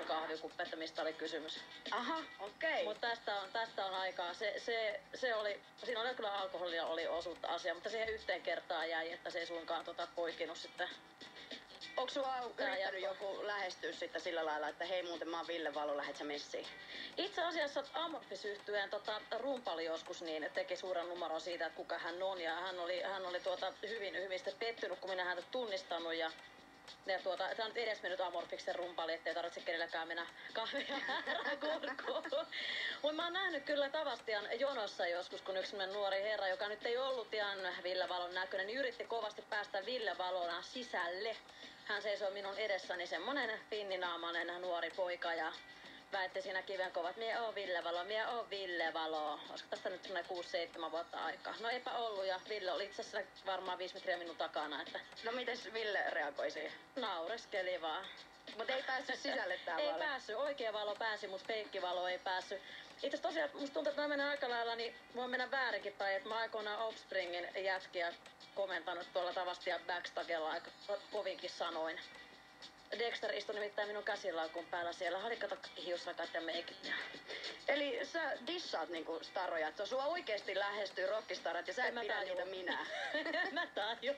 kahvikuppi, että mistä oli kysymys. Aha, okei. Mutta tästä on aikaa. Se oli, siinä oli kyllä alkoholia oli osuutta asiaa, mutta siihen yhteen kertaan jäi, että se ei suinkaan poikinut sitten. Onko sua yrittänyt joku lähestyä sitten sillä lailla, että hei muuten mä oon Ville Valo, lähet sä messiin? Itse asiassa Amorphis-yhtyeen rumpali joskus niin teki suuren numeron siitä, että kuka hän on, ja hän oli hyvin sitten pettynyt, kun minä häntä tunnistanut, ja tämä on nyt edes mennyt Amorphiksen rumpali, ettei tarvitse kenelläkään mennä kahvia kurkuun. Mutta mä oon nähnyt kyllä Tavastian jonossa joskus, kun yksi nuori herra, joka nyt ei ollut ihan Ville Valon näköinen, niin yritti kovasti päästä Ville Valona sisälle. Hän seisoi minun edessäni, semmonen finninaamainen nuori poika, ja väitti siinä kivenkova, että mie oon Ville Valo. Olisiko tästä nyt semmoinen 6-7 vuotta aikaa? No eipä ollut, ja Ville oli itse asiassa varmaan 5 metriä minun takana. Että... No mites Ville reagoi siihen? Naureskeli vaan. Mutta ei päässyt sisälle tää Ei valo. päässyt. Oikea valo pääsi, mutta feikkivalo ei päässyt. Itse asiassa tosiaan musta tuntuu, että mä menen aika lailla, niin voi mennä väärinkin päin. Että mä aikoinaan Offspringin jätkiä komentanut tuolla Tavastia backstagella aika kovinkin sanoin. Dexter istui nimittäin minun käsilaukun päällä siellä. Oli kato hiusrakat ja meikit. Eli sä dissaat niinku staroja, että sua oikeesti lähestyy rockistarat ja sä et pidä niitä minää. Mä tajun.